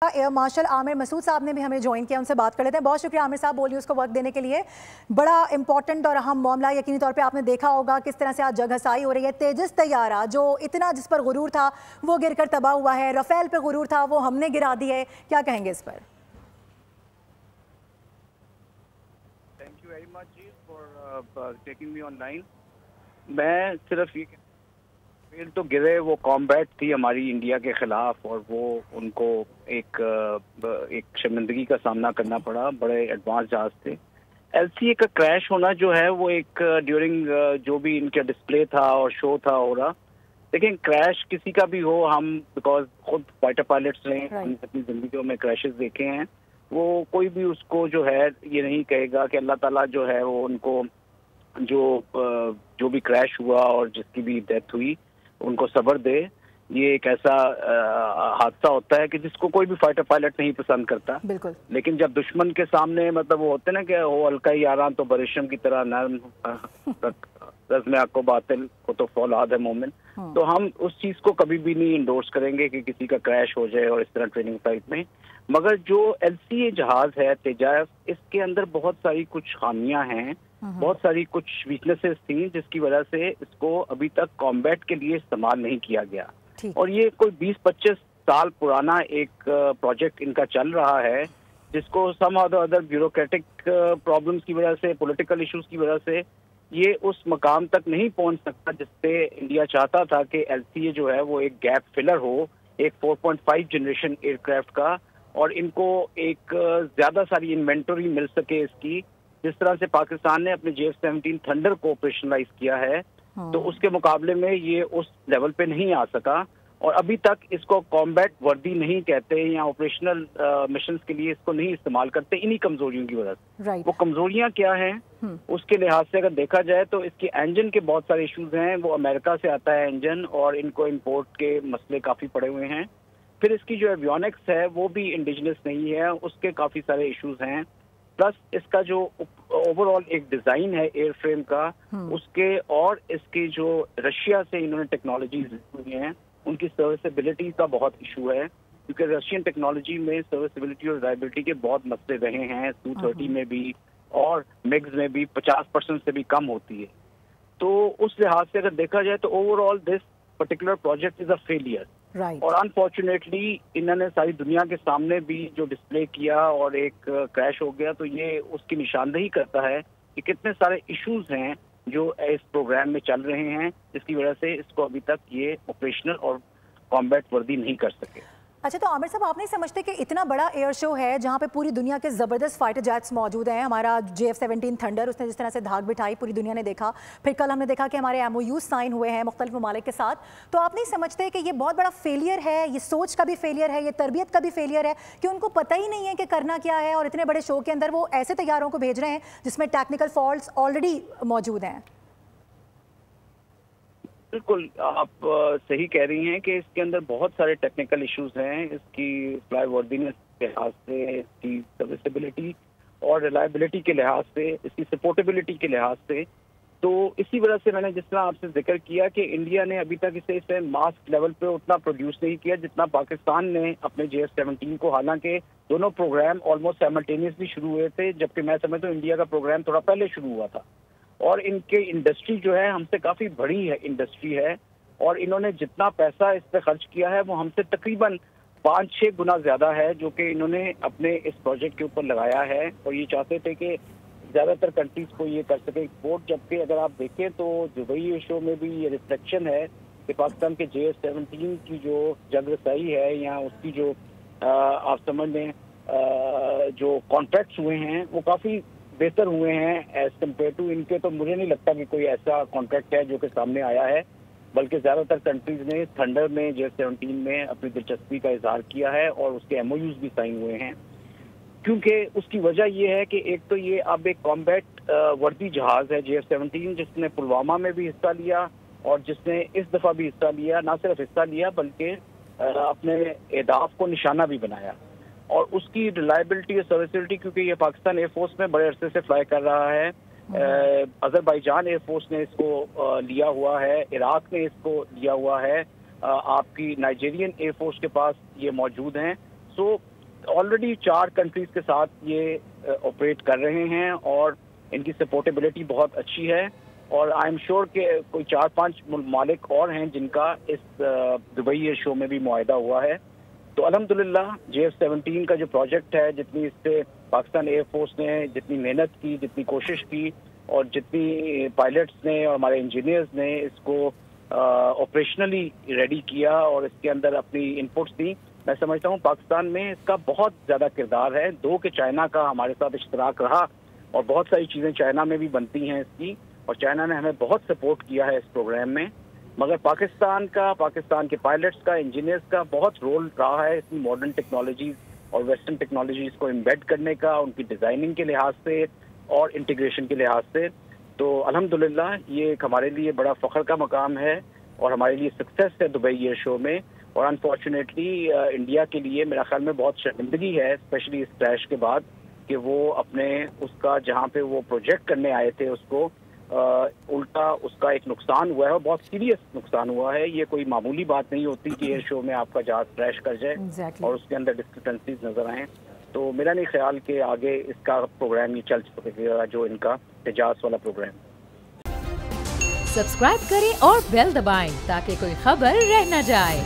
Air marshal Aamir Masood साहब ने भी हमें ज्वाइन किया, उनसे बात कर लेते हैं। बहुत शुक्रिया आमिर साहब, बोलिए उसको वक्त देने के लिए। बड़ा इंपॉर्टेंट और अहम मामला, यकीनी तौर पे आपने देखा होगा किस तरह से आज जगहसाई हो रही है। तेजस तैयारा जो इतना जिस पर गुरूर था वो गिरकर तबाह हुआ है, रफेल पे गुरूर था वो हमने गिरा दी है, क्या कहेंगे इस पर? Thank you very much ji for taking me online. मैं सिर्फ ये फिर तो गिरे वो कॉम्बैट थी हमारी इंडिया के खिलाफ, और वो उनको एक शर्मिंदगी का सामना करना पड़ा। बड़े एडवांस जहाज थे। एलसीए का क्रैश होना जो है वो एक ड्यूरिंग जो भी इनका डिस्प्ले था और शो था हो रहा, लेकिन क्रैश किसी का भी हो, हम बिकॉज खुद फाइटर पायलट्स रहे, हमने अपनी जिंदगियों में क्रैशेस देखे हैं, वो कोई भी उसको जो है ये नहीं कहेगा कि अल्लाह ताला जो है वो उनको जो भी क्रैश हुआ और जिसकी भी डेथ हुई उनको सब्र दे। ये एक ऐसा हादसा होता है कि जिसको कोई भी फाइटर पायलट नहीं पसंद करता, बिल्कुल। लेकिन जब दुश्मन के सामने मतलब वो होते ना कि वो हल्का ही यारान तो बरेशम की तरह नर्म रज़्म आको बातिल को तो फौलाद है मोमिन, तो हम उस चीज को कभी भी नहीं इंडोर्स करेंगे कि किसी का क्रैश हो जाए और इस तरह ट्रेनिंग साइट में। मगर जो एलसीए जहाज है तेजास, इसके अंदर बहुत सारी कुछ खामियां हैं, बहुत सारी कुछ वीकनेसेस थी जिसकी वजह से इसको अभी तक कॉम्बैट के लिए इस्तेमाल नहीं किया गया। और ये कोई 20-25 साल पुराना एक प्रोजेक्ट इनका चल रहा है, जिसको सम अदर ब्यूरोक्रेटिक प्रॉब्लम्स की वजह से, पॉलिटिकल इश्यूज की वजह से ये उस मकाम तक नहीं पहुंच सकता जिससे इंडिया चाहता था कि एलसीए जो है वो एक गैप फिलर हो, एक 4.5 जनरेशन एयरक्राफ्ट का, और इनको एक ज्यादा सारी इन्वेंटरी मिल सके इसकी। जिस तरह से पाकिस्तान ने अपने JF-17 थंडर को ऑपरेशनलाइज किया है, तो उसके मुकाबले में ये उस लेवल पे नहीं आ सका, और अभी तक इसको कॉम्बैट वर्दी नहीं कहते या ऑपरेशनल मिशंस के लिए इसको नहीं इस्तेमाल करते, इन्हीं कमजोरियों की वजह से। वो कमजोरियां क्या हैं उसके लिहाज से अगर देखा जाए तो इसके इंजन के बहुत सारे इश्यूज हैं। वो अमेरिका से आता है इंजन, और इनको इंपोर्ट के मसले काफी पड़े हुए हैं। फिर इसकी जो एवियोनिक्स है वो भी इंडिजिनस नहीं है, उसके काफी सारे इश्यूज हैं। प्लस इसका जो ओवरऑल एक डिजाइन है एयर फ्रेम का, उसके और इसकी जो रशिया से इन्होंने टेक्नोलॉजीज हुई हैं उनकी सर्विसेबिलिटी का बहुत इशू है, क्योंकि रशियन टेक्नोलॉजी में सर्विसेबिलिटी और रिलायबिलिटी के बहुत मसले रहे हैं। Su-30 में भी और मिग्स में भी 50% से भी कम होती है। तो उस लिहाज से अगर देखा जाए तो overall this particular project is a failure. और अनफॉर्चुनेटली इन्होंने सारी दुनिया के सामने भी जो डिस्प्ले किया और एक क्रैश हो गया, तो ये उसकी निशानदेही करता है कि कितने सारे इश्यूज हैं जो इस प्रोग्राम में चल रहे हैं, जिसकी वजह से इसको अभी तक ये ऑपरेशनल और कॉम्बैट वर्दी नहीं कर सके। अच्छा, तो आमिर साहब आप नहीं समझते कि इतना बड़ा एयर शो है जहां पे पूरी दुनिया के ज़बरदस्त फाइटर जेट्स मौजूद हैं, हमारा JF-17 थंडर उसने जिस तरह से धाक बिठाई पूरी दुनिया ने देखा, फिर कल हमने देखा कि हमारे MOU साइन हुए हैं मुख्तलिफ ममालिक के साथ, तो आप नहीं समझते कि ये बहुत बड़ा फेलियर है, ये सोच का भी फेलियर है, ये तरबियत का भी फेलियर है कि उनको पता ही नहीं है कि करना क्या है, और इतने बड़े शो के अंदर वो ऐसे तैयारों को भेज रहे हैं जिसमें टेक्निकल फॉल्ट्स ऑलरेडी मौजूद हैं? बिल्कुल, आप सही कह रही हैं कि इसके अंदर बहुत सारे टेक्निकल इश्यूज हैं। इसकी फ्लाई वर्दीनेस के लिहाज से, इसकी सर्विसेबिलिटी और रिलायबिलिटी के लिहाज से, इसकी सपोर्टेबिलिटी के लिहाज से। तो इसी वजह से मैंने जिस तरह आपसे जिक्र किया कि इंडिया ने अभी तक इसे मास लेवल पे उतना प्रोड्यूस नहीं किया जितना पाकिस्तान ने अपने JF-17 को। हालांकि दोनों प्रोग्राम ऑलमोस्ट साइमल्टेनियसली शुरू हुए थे, जबकि मैं समझता हूँ इंडिया का प्रोग्राम थोड़ा पहले शुरू हुआ था। और इनके इंडस्ट्री जो है हमसे काफी बड़ी है इंडस्ट्री है, और इन्होंने जितना पैसा इस पे खर्च किया है वो हमसे तकरीबन 5-6 गुना ज्यादा है जो कि इन्होंने अपने इस प्रोजेक्ट के ऊपर लगाया है। और ये चाहते थे कि ज्यादातर कंट्रीज को ये कर सके एक्सपोर्ट, जबकि अगर आप देखें तो दुबई शो में भी ये रिफ्लेक्शन है कि पाकिस्तान के JF-17 की जो जगरसाई है या उसकी जो आप समझ लें जो कॉन्ट्रैक्ट्स हुए हैं वो काफी बेहतर हुए हैं एज कम्पेयर टू इनके। तो मुझे नहीं लगता कि कोई ऐसा कॉन्ट्रैक्ट है जो कि सामने आया है, बल्कि ज्यादातर कंट्रीज ने थंडर में JF-17 में अपनी दिलचस्पी का इजहार किया है और उसके MOUs भी साइन हुए हैं। क्योंकि उसकी वजह यह है कि एक तो ये अब एक कॉम्बैट वर्दी जहाज है JF-17, जिसने पुलवामा में भी हिस्सा लिया और जिसने इस दफा भी हिस्सा लिया, ना सिर्फ हिस्सा लिया बल्कि अपने एहदाफ को निशाना भी बनाया। और उसकी रिलायबिलिटी और सर्विसिबिलिटी, क्योंकि ये पाकिस्तान एयरफोर्स में बड़े अरसे से फ्लाई कर रहा है, अजरबैजान एयरफोर्स ने इसको लिया हुआ है, इराक ने इसको लिया हुआ है, आपकी नाइजीरियन एयरफोर्स के पास ये मौजूद हैं। سو آلریڈی 4 کنٹریز کے ساتھ یہ آپریٹ کر رہے ہیں اور ان کی سپورٹیبلٹی بہت اچھی ہے, اور آئی ایم شیور کہ کوئی 4-5 ممالک اور ہیں جن کا اس دبئی ایئر شو میں بھی معاہدہ ہوا ہے. تو الحمدللہ JF-17 کا جو پروجیکٹ ہے, جتنی اس سے پاکستان ایئر فورس نے جتنی محنت کی, جتنی کوشش کی, اور جتنی پائلٹس نے اور ہمارے انجینئرز نے اس کو آپریشنلی ریڈی کیا اور اس کے اندر اپنی انپٹس دی, میں سمجھتا ہوں پاکستان میں اس کا بہت زیادہ کردار ہے. دو کہ چائنا کا ہمارے ساتھ اشتراک رہا, اور بہت ساری چیزیں چائنا میں بھی بنتی ہیں اس کی, اور چائنا نے ہمیں بہت سپورٹ کیا ہے اس پروگرام میں. مگر پاکستان کے پائلٹس کا, انجینئرز کا بہت رول رہا ہے اس میں ماڈرن ٹیکنالوجیز اور ویسٹرن ٹیکنالوجیز کو امبیڈ کرنے کا, ان کی ڈیزائننگ کے لحاظ سے اور انٹیگریشن کے لحاظ سے. تو الحمدللہ یہ ایک ہمارے لیے بڑا فخر کا مقام ہے اور ہمارے لیے سکسیس ہے دبئی ایئر شو میں. اور انفارچونیٹلی انڈیا کے لیے میرا خیال میں بہت شرمندگی ہے, اسپیشلی اس کریش کے بعد, کہ وہ اپنے اس کا جہاں پہ وہ پروجیکٹ کرنے آئے تھے اس کو الٹا اس کا ایک نقصان ہوا ہے, اور بہت سیریس نقصان ہوا ہے. یہ کوئی معمولی بات نہیں ہوتی کہ ایئر شو میں آپ کا جہاز کریش کر جائے اور اس کے اندر ڈسکرپنسیز نظر آئیں. تو میرا نہیں خیال کہ آگے اس کا پروگرام یہ چل سکے گا, جو ان کا حجاز والا پروگرام. سبسکرائب کریں اور بیل دبائیں تاکہ کوئی خبر رہ نہ جائے.